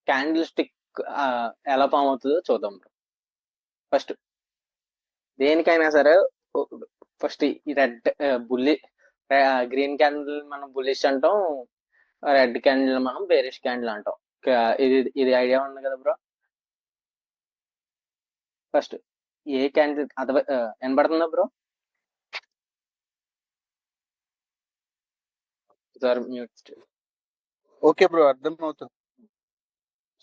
Candle stick ఎలా form అవుతుందో చూద్దాం బ్రో. ఫస్ట్ దేనికైనా సరే ఫస్ట్ ఈ రెడ్ బుల్లి గ్రీన్ క్యాండిల్ మనం బుల్లిష్ అంటాం, రెడ్ క్యాండిల్ మనం బేరిష్ క్యాండిల్ అంటాం. ఇది ఇది ఐడియా ఉంది కదా బ్రో. ఫస్ట్ ఏ క్యాండిల్ అథవా వినపడుతుందా bro? Sir mute. Okay bro, అర్థం అవుతుంది.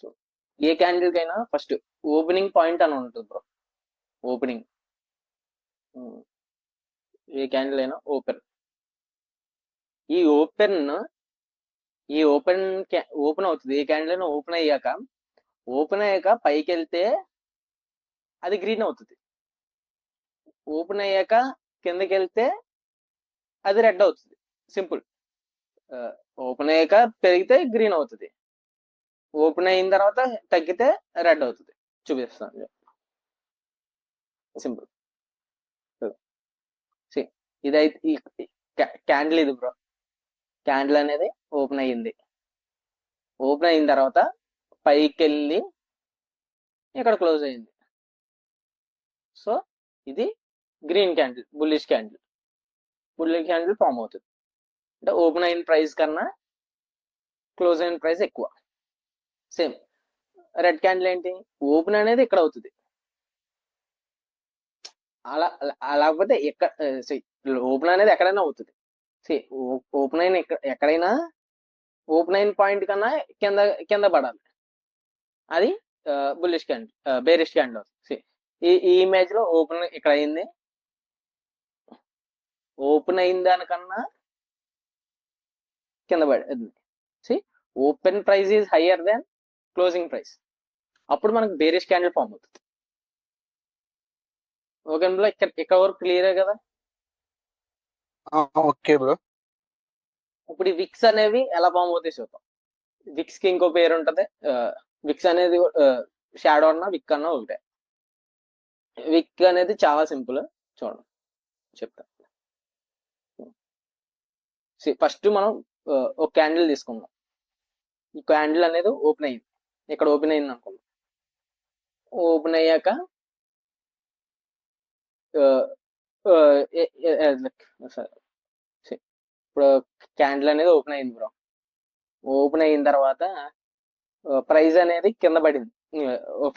సో ఏ క్యాండిల్ కైనా ఫస్ట్ ఓపెనింగ్ పాయింట్ అని ఉంటుంది బ్రో. ఓపెనింగ్ ఏ క్యాండిల్ అయినా ఓపెన్. ఈ ఓపెన్ ఓపెన్ అవుతుంది. ఏ క్యాండిల్ అయినా ఓపెన్ అయ్యాక పైకి వెళ్తే అది గ్రీన్ అవుతుంది. ఓపెన్ అయ్యాక కిందకి వెళ్తే అది రెడ్ అవుతుంది. సింపుల్. ఓపెన్ అయ్యాక పెరిగితే గ్రీన్ అవుతుంది, ఓపెన్ అయిన తర్వాత తగ్గితే రెడ్ అవుతుంది. చూపిస్తాను, సింపుల్. ఇదైతే క్యాండిల్ ఇది బ్రో. క్యాండిల్ అనేది ఓపెన్ అయ్యింది. ఓపెన్ అయిన తర్వాత పైకి వెళ్ళి ఇక్కడ క్లోజ్ అయింది. సో ఇది green candle, bullish candle. Bullish candle form అవుతుంది అంటే ఓపెన్ అయిన ప్రైస్ కన్నా క్లోజ్ అయిన ప్రైస్ ఎక్కువ. సేమ్ రెడ్ క్యాండిల్ ఏంటి, ఓపెన్ అనేది ఇక్కడ అవుతుంది. లేకపోతే ఓపెన్ అనేది ఎక్కడైనా అవుతుంది. ఓపెన్ అయిన ఎక్కడైనా ఓపెన్ అయిన పాయింట్ కన్నా కింద కింద పడాలి. అది బుల్లిష్ క్యాండిల్, బేరిష్ క్యాండిల్ అవుతుంది. ఈ ఇమేజ్ లో ఓపెన్ ఇక్కడ అయింది, ఓపెన్ అయిన దానికన్నా కింద పడింది. Open price is higher than closing price. అప్పుడు మనకు బేరిష్ క్యాండిల్ ఫామ్ అవుతుంది. ఓకే బ్రో, ఇక్కడ వరకు క్లియర్ కదా? Okay bro. ఇప్పుడు ఈ విక్స్ అనేవి ఎలా ఫామ్ అవుతాయి చూద్దాం. విక్స్ కి ఇంకో పేరు ఉంటది. విక్స్ అనేది షాడో అన్నా విక్ అన్నా ఒకటే. విక్ అనేది చాలా సింపుల్, చూడండి చెప్తా. ఫస్ట్ మనం ఒక క్యాండిల్ తీసుకుందాం. ఈ క్యాండిల్ అనేది ఓపెన్ అయింది, ఇక్కడ ఓపెన్ అయింది అనుకుందాం. ఓపెన్ అయ్యాక ఇప్పుడు క్యాండిల్ అనేది ఓపెన్ అయింది బ్రో. ఓపెన్ అయిన తర్వాత ప్రైస్ అనేది కింద పడింది.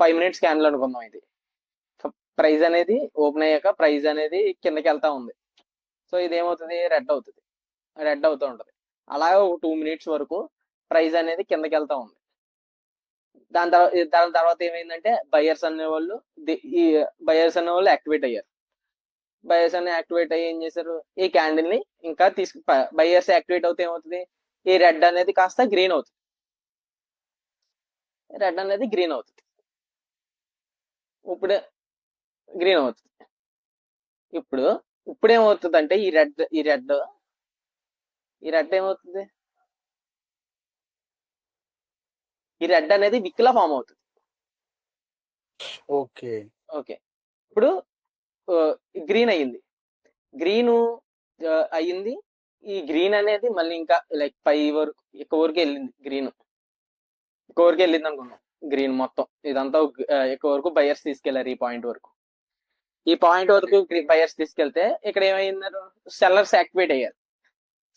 5 minutes క్యాండిల్ అనుకుందాం. ఇది ప్రైస్ అనేది ఓపెన్ అయ్యాక ప్రైస్ అనేది కిందకి వెళ్తా ఉంది. సో ఇది ఏమవుతుంది, రెడ్ అవుతుంది. రెడ్ అవుతూ ఉంటది. అలాగే ఒక 2 minutes వరకు ప్రైస్ అనేది కిందకి వెళ్తా ఉంది. దాని తర్వాత ఏమైందంటే బయర్స్ అనేవాళ్ళు యాక్టివేట్ అయ్యారు. బయర్స్ అన్ని యాక్టివేట్ అయ్యి ఏం చేశారు, ఈ క్యాండిల్ ని ఇంకా బయర్స్ యాక్టివేట్ అవుతే ఏమవుతుంది, ఈ రెడ్ అనేది కాస్త గ్రీన్ అవుతుంది. రెడ్ అనేది గ్రీన్ అవుతుంది. ఇప్పుడు గ్రీన్ అవుతుంది. ఇప్పుడు ఏమవుతుంది అంటే ఈ రెడ్ ఏమవుతుంది, ఈ రెడ్ అనేది విక్ లా ఫామ్ అవుతుంది. ఓకే ఓకే, ఇప్పుడు గ్రీన్ అయ్యింది. గ్రీన్ అయ్యింది. ఈ గ్రీన్ అనేది మళ్ళీ ఇంకా లైక్ 5 వరకు ఎక్కువ వరకు వెళ్ళింది. ఎక్కువ వరకు వెళ్ళింది అనుకున్నాం. గ్రీన్ మొత్తం ఇదంతా ఎక్కువ వరకు బయర్స్ తీసుకెళ్లారు. ఈ పాయింట్ వరకు బయర్స్ తీసుకెళ్తే ఇక్కడ ఏమైందన్నారు, సెల్లర్స్ యాక్టివేట్ అయ్యారు.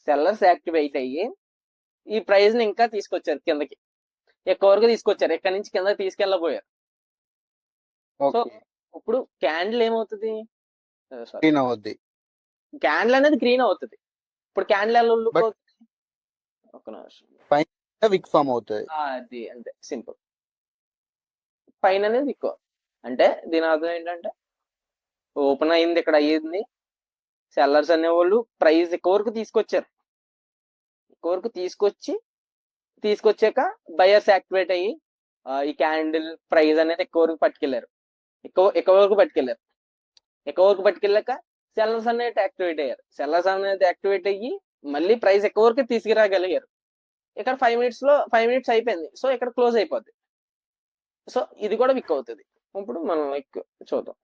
సెల్లర్స్ యాక్టివేట్ అయ్యి ఈ ప్రైస్ ని ఇంకా తీసుకొచ్చారు కిందకి, ఎక్కువ వరకు తీసుకొచ్చారు. ఇక్కడ నుంచి కిందకి తీసుకెళ్ళబోయారు. సో ఇప్పుడు క్యాండిల్ ఏమవుతుంది, గ్రీన్ అవుద్ది. క్యాండిల్ అనేది గ్రీన్ అవుతుంది. ఇప్పుడు క్యాండిల్ ఎలా లుక్ అవుతుంది, ఒక నిమిషం, విక్ ఫామ్ అవుతుంది. అది అంతే సింపుల్. పైన అనేది విక్ అంటే దీని అర్థం ఏంటంటే ఓపెన్ అయింది, ఇక్కడ అయ్యింది. సెల్లర్స్ అనేవాళ్ళు ప్రైస్ ఎక్కువ వరకు తీసుకొచ్చారు. ఎక్కువ వరకు తీసుకొచ్చాక బయర్స్ యాక్టివేట్ అయ్యి ఈ క్యాండిల్ ప్రైస్ అనేది ఎక్కువ వరకు పట్టుకెళ్లారు. ఎక్కువ వరకు పట్టుకెళ్ళాక సెల్లర్స్ అనేది యాక్టివేట్ అయ్యారు. సెల్లర్స్ అనేది యాక్టివేట్ అయ్యి మళ్ళీ ప్రైస్ ఎక్కువ వరకు తీసుకురాగలిగారు. ఇక్కడ 5 minutes అయిపోయింది. సో ఇక్కడ క్లోజ్ అయిపోద్ది. సో ఇది కూడా విక్ అవుతుంది. ఇప్పుడు మనం విక్ చూద్దాం.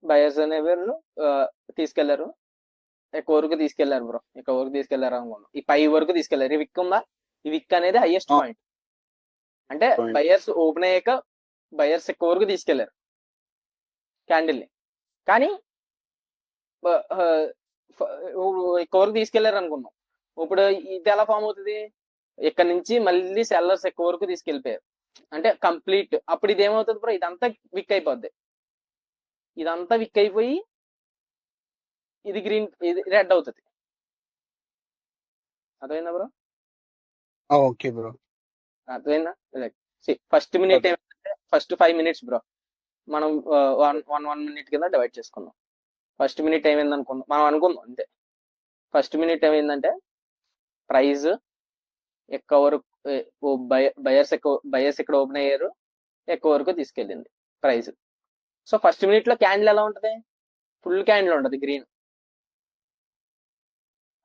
బయర్స్ అనేవాళ్ళు తీసుకెళ్లారు. ఎక్కువ వరకు తీసుకెళ్లారు బ్రో, ఎక్కువ వరకు తీసుకెళ్లారు అనుకున్నాం. ఈ పై వరకు తీసుకెళ్లారు. ఈ విక్ ఉందా, ఈ విక్ అనేది హైయెస్ట్ ఆ. పాయింట్. అంటే Point. బయర్స్ ఓపెన్ అయ్యాక బయర్స్ ఎక్కువ వరకు తీసుకెళ్లారు క్యాండిల్ ని. కానీ ఎక్కువ వరకు తీసుకెళ్లారు అనుకున్నాం. ఇప్పుడు ఇది ఎలా ఫామ్ అవుతుంది, ఇక్కడ నుంచి మళ్ళీ సెల్లర్స్ ఎక్కువ వరకు తీసుకెళ్లిపోయారు. అంటే కంప్లీట్ అప్పుడు ఇది ఏమవుతుంది బ్రో, ఇదంతా విక్ అయిపోద్ది. ఇదంతా విక్ అయిపోయి ఇది గ్రీన్, ఇది రెడ్ అవుతుంది. అర్థమైందా బ్రో? Okay bro. అర్థమైందా? ఫస్ట్ మినిట్ ఏమంటే ఫస్ట్ 5 minutes బ్రో, మనం వన్ మినిట్ కింద డివైడ్ చేసుకున్నాం. ఫస్ట్ మినిట్ ఏమైంది అనుకున్నాం, మనం అనుకుందాం అంతే. ఫస్ట్ మినిట్ ఏమైందంటే ప్రైజ్ ఎక్కువ వరకు బయర్స్ ఇక్కడ ఓపెన్ అయ్యారు, ఎక్కువ వరకు తీసుకెళ్ళింది ప్రైజ్. సో ఫస్ట్ మినిట్ లో క్యాండిల్ ఎలా ఉంటది, ఫుల్ క్యాండిల్ ఉంటది గ్రీన్.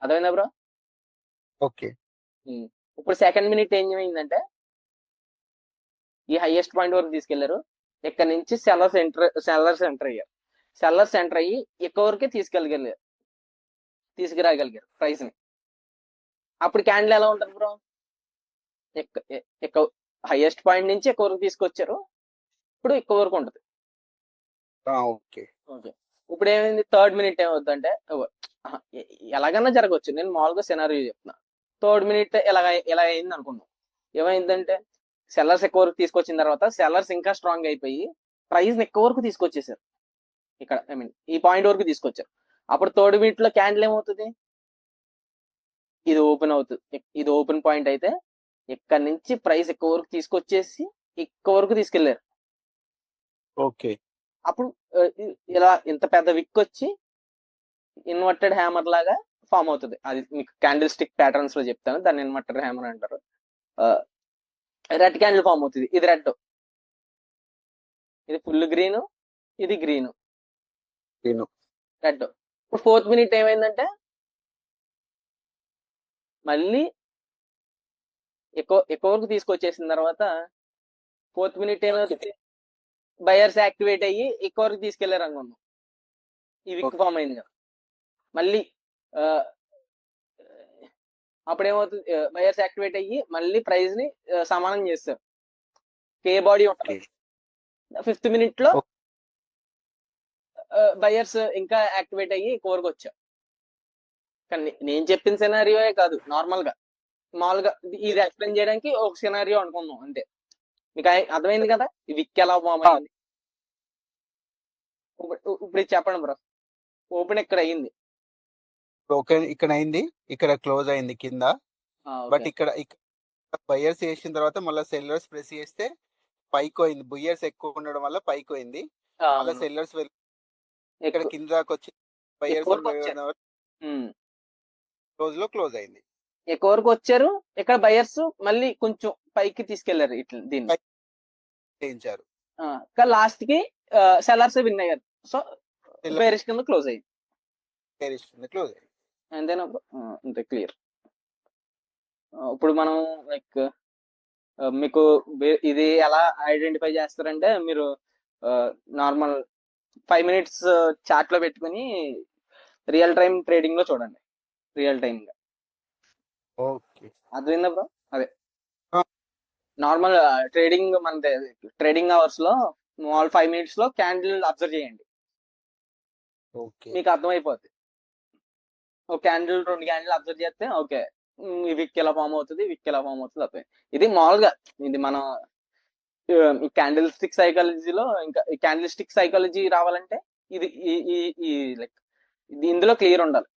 అర్థమైందా బ్రో? ఓకే. ఇప్పుడు సెకండ్ మినిట్ ఏం ఏమైందంటే ఈ హైయెస్ట్ పాయింట్ వరకు తీసుకెళ్లారు. ఇక్కడ నుంచి సెల్లర్స్ ఎంటర్ అయ్యారు. సెల్లర్స్ ఎంటర్ అయ్యి ఎక్కువ వరకే తీసుకురాగలిగారు ప్రైస్ ని. అప్పుడు క్యాండిల్ ఎలా ఉంటుంది బ్రో, ఎక్కువ హైయెస్ట్ పాయింట్ నుంచి ఎక్కువ వరకు తీసుకొచ్చారు, ఇప్పుడు ఎక్కువ వరకు ఉంటుంది. ఓకే. ఓకే, ఇప్పుడు ఏమైంది, థర్డ్ మినిట్ ఏమవుతుందంటే ఎలాగన్నా జరగవచ్చు, నేను మామూలుగా సినారియో చెప్తున్నా. థర్డ్ మినిట్ ఎలా అయింది అనుకుందాం. ఏమైందంటే సెల్లర్స్ ఎక్కువ వరకు తీసుకొచ్చిన తర్వాత సెల్లర్స్ ఇంకా స్ట్రాంగ్ అయిపోయి ప్రైస్ ఎక్కువ వరకు తీసుకొచ్చేసారు. ఇక్కడ ఈ పాయింట్ వరకు తీసుకొచ్చారు. అప్పుడు థర్డ్ మినిట్ లో క్యాండిల్ ఏమవుతుంది, ఇది ఓపెన్ అవుతుంది. ఇది ఓపెన్ పాయింట్ అయితే ఇక్కడ నుంచి ప్రైస్ ఎక్కువ వరకు తీసుకొచ్చేసి ఎక్కువ వరకు తీసుకెళ్లారు. ఓకే. అప్పుడు ఇలా ఇంత పెద్ద విక్ వచ్చి ఇన్వర్టెడ్ హ్యామర్ లాగా ఫామ్ అవుతుంది. అది మీకు క్యాండిల్ స్టిక్ ప్యాటర్న్స్ లో చెప్తాను, దాన్ని ఇన్వర్టెడ్ హ్యామర్ అంటారు. రెడ్ క్యాండిల్ ఫామ్ అవుతుంది. ఇది రెడ్, ఇది ఫుల్ గ్రీన్, ఇది గ్రీన్, రెడ్. ఇప్పుడు ఫోర్త్ మినిట్ ఏమైందంటే మళ్ళీ ఎక్కువ వరకు తీసుకొచ్చేసిన తర్వాత ఫోర్త్ మినిట్ ఏమవుతుంది, బయర్స్ యాక్టివేట్ అయ్యి ఎక్కువ వరకు తీసుకెళ్లారు అనుకున్నాం. ఈ విక్ ఫామ్ అయింది కదా. మళ్ళీ అప్పుడు ఏమవుతుంది, బయర్స్ యాక్టివేట్ అయ్యి మళ్ళీ ప్రైస్ ని సమానం చేస్తారు. కే బాడీ ఉంటుంది. ఫిఫ్త్ మినిట్ లో బయర్స్ ఇంకా యాక్టివేట్ అయ్యి కోరుకు వచ్చారు. కానీ నేను చెప్పిన సినారియో కాదు, మామూలుగా ఇది ఎక్స్ప్లెయిన్ చేయడానికి ఒక సినారియో అనుకుందాం అంతే. మీకు అర్థమైంది కదా ఈ విక్ ఎలా ఫామ్ అయింది. ఇప్పుడు ఇది చెప్పండి బ్రో, ఓపెన్ ఇక్కడ అయ్యింది, ఇక్కడ అయింది, ఇక్కడ క్లోజ్ అయింది కింద. బట్ ఇక్కడ బయర్స్ చేసిన తర్వాత మళ్ళీ సెల్లర్స్ ప్రెస్ చేస్తే పైకి పోయింది. బుయర్స్ ఎక్కువ ఉండడం వల్ల పైకి పోయింది. మళ్ళీ సెల్లర్స్ ఇక్కడ కింద దాకా వచ్చి బయర్స్ క్లోజ్ లో క్లోజ్ అయింది. ఎక్కువ వరకు వచ్చారు. ఇక్కడ బయర్స్ మళ్ళీ కొంచెం పైకి తీసుకెళ్లారు ఇట్లా దీన్ని చేయించారు. లాస్ట్ కి సెల్లర్స్ విన్ అయ్యారు. సో బేరిష్ కింద క్లోజ్ అయ్యింది. క్లోజ్ అయింది. అంతేనా? అంతే, క్లియర్. ఇప్పుడు మనం లైక్ మీకు ఇది ఎలా ఐడెంటిఫై చేస్తారంటే మీరు నార్మల్ 5 minutes చార్ట్ లో పెట్టుకుని రియల్ టైం ట్రేడింగ్ లో చూడండి. రియల్ టైమ్ గా అర్థమైందా బ్రో? అదే నార్మల్ ట్రేడింగ్ మన ట్రేడింగ్ అవర్స్ లో 5 minutes లో క్యాండిల్ అబ్జర్వ్ చేయండి, మీకు అర్థమైపోద్ది. ఒక క్యాండిల్ 2 క్యాండిల్ అబ్జర్వ్ చేస్తే ఓకే ఈ విక్ ఎలా ఫామ్ అవుతుంది, అర్థం. ఇది మామూలుగా ఇది మన ఈ క్యాండిల్ స్టిక్ సైకాలజీలో, ఇంకా ఈ క్యాండిల్ స్టిక్ సైకాలజీ రావాలంటే ఇది లైక్ ఇది ఇందులో క్లియర్ ఉండాలి.